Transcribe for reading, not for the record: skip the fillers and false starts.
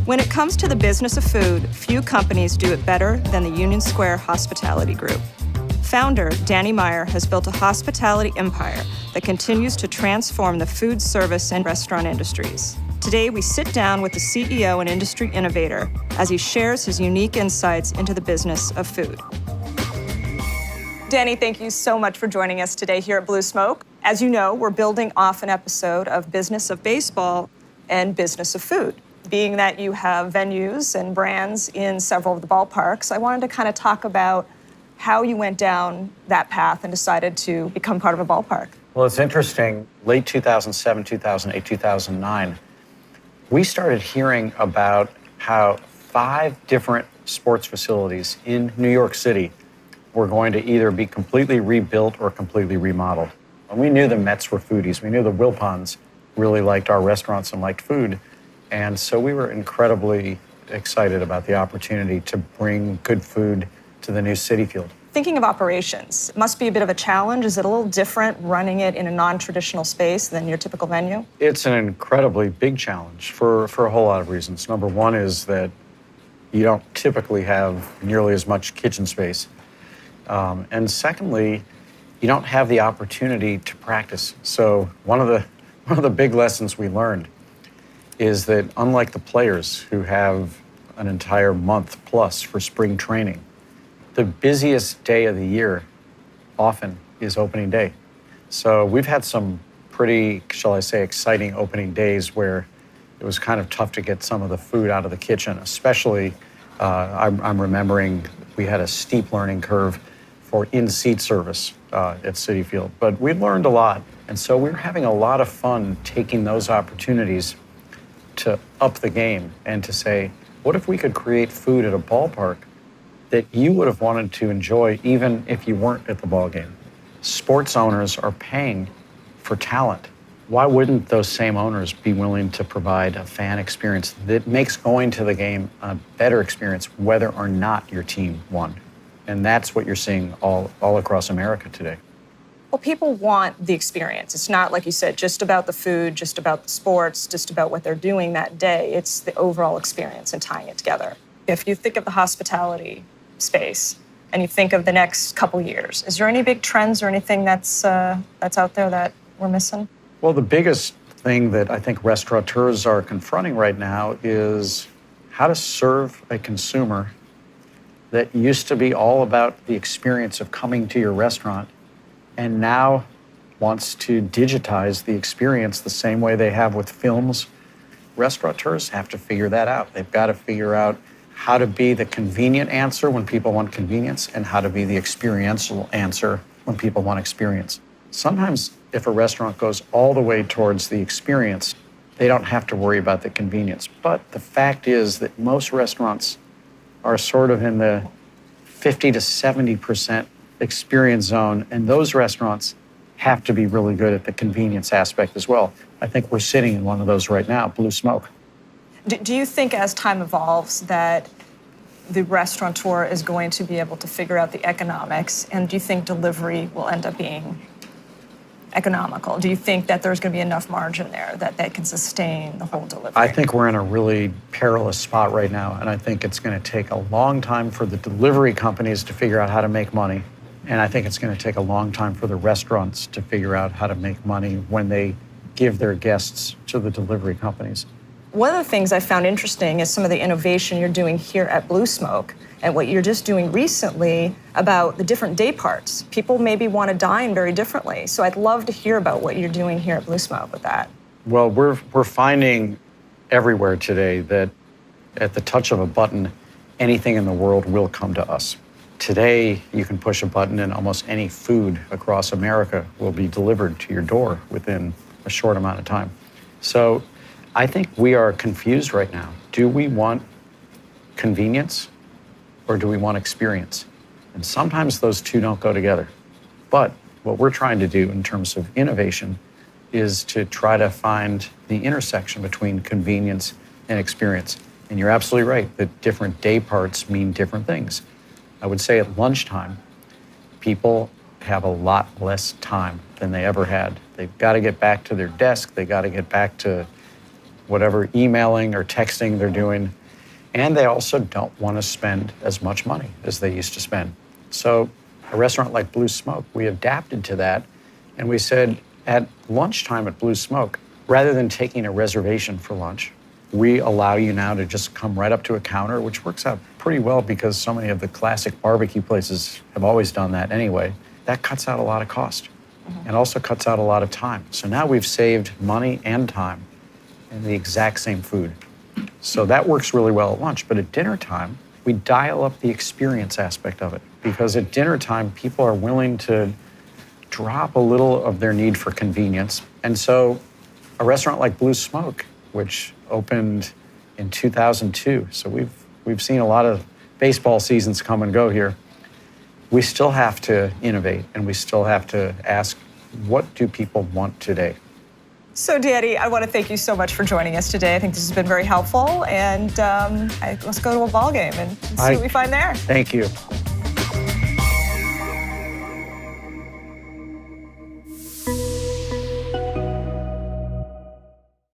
When it comes to the business of food, few companies do it better than the Union Square Hospitality Group. Founder Danny Meyer has built a hospitality empire that continues to transform the food service and restaurant industries. Today, we sit down with the CEO and industry innovator as he shares his unique insights into the business of food. Danny, thank you so much for joining us today here at Blue Smoke. As you know, we're building off an episode of Business of Baseball and Business of Food. Being that you have venues and brands in several of the ballparks, I wanted to kind of talk about how you went down that path and decided to become part of a ballpark. Well, it's interesting. Late 2007, 2008, 2009, we started hearing about how 5 different sports facilities in New York City were going to either be completely rebuilt or completely remodeled. And we knew the Mets were foodies. We knew the Wilpons really liked our restaurants and liked food. And so we were incredibly excited about the opportunity to bring good food to the new Citi Field. Thinking of operations, it must be a bit of a challenge. Is it a little different running it in a non-traditional space than your typical venue? It's an incredibly big challenge for a whole lot of reasons. Number one is that you don't typically have nearly as much kitchen space. And secondly, you don't have the opportunity to practice. So one of the big lessons we learned is that unlike the players who have an entire month plus for spring training, the busiest day of the year often is opening day. So we've had some pretty, shall I say, exciting opening days where it was kind of tough to get some of the food out of the kitchen, especially I'm remembering we had a steep learning curve for in-seat service at Citi Field, but we learned a lot. And so we were having a lot of fun taking those opportunities to up the game and to say, what if we could create food at a ballpark that you would have wanted to enjoy even if you weren't at the ball game? Sports owners are paying for talent. Why wouldn't those same owners be willing to provide a fan experience that makes going to the game a better experience whether or not your team won? And that's what you're seeing all across America today. Well, people want the experience. It's not, like you said, just about the food, just about the sports, just about what they're doing that day. It's the overall experience and tying it together. If you think of the hospitality space and you think of the next couple years, is there any big trends or anything that's out there that we're missing? Well, the biggest thing that I think restaurateurs are confronting right now is how to serve a consumer that used to be all about the experience of coming to your restaurant and now wants to digitize the experience the same way they have with films. Restaurateurs have to figure that out. They've got to figure out how to be the convenient answer when people want convenience and how to be the experiential answer when people want experience. Sometimes if a restaurant goes all the way towards the experience, they don't have to worry about the convenience. But the fact is that most restaurants are sort of in the 50 to 70% experience zone, and those restaurants have to be really good at the convenience aspect as well. I think we're sitting in one of those right now, Blue Smoke. Do you think as time evolves that the restaurateur is going to be able to figure out the economics, and do you think delivery will end up being economical? Do you think that there's going to be enough margin there that they can sustain the whole delivery? I think we're in a really perilous spot right now, and I think it's going to take a long time for the delivery companies to figure out how to make money, and I think it's going to take a long time for the restaurants to figure out how to make money when they give their guests to the delivery companies. One of the things I found interesting is some of the innovation you're doing here at Blue Smoke and what you're just doing recently about the different day parts. People maybe want to dine very differently. So I'd love to hear about what you're doing here at Blue Smoke with that. Well, we're finding everywhere today that at the touch of a button, anything in the world will come to us. Today, you can push a button and almost any food across America will be delivered to your door within a short amount of time. So I think we are confused right now. Do we want convenience or do we want experience? And sometimes those two don't go together. But what we're trying to do in terms of innovation is to try to find the intersection between convenience and experience. And you're absolutely right that different day parts mean different things. I would say at lunchtime, people have a lot less time than they ever had. They've got to get back to their desk. They've got to get back to whatever emailing or texting they're doing. And they also don't want to spend as much money as they used to spend. So a restaurant like Blue Smoke, we adapted to that, and we said at lunchtime at Blue Smoke, rather than taking a reservation for lunch, we allow you now to just come right up to a counter, which works out pretty well because so many of the classic barbecue places have always done that anyway. That cuts out a lot of cost and also cuts out a lot of time. So now we've saved money and time in the exact same food. So that works really well at lunch. But at dinner time, we dial up the experience aspect of it, because at dinner time, people are willing to drop a little of their need for convenience. And so a restaurant like Blue Smoke, which opened in 2002, so we've seen a lot of baseball seasons come and go here. We still have to innovate, and we still have to ask, what do people want today? So, Danny, I want to thank you so much for joining us today. I think this has been very helpful, and let's go to a ball game and see what we find there. Thank you.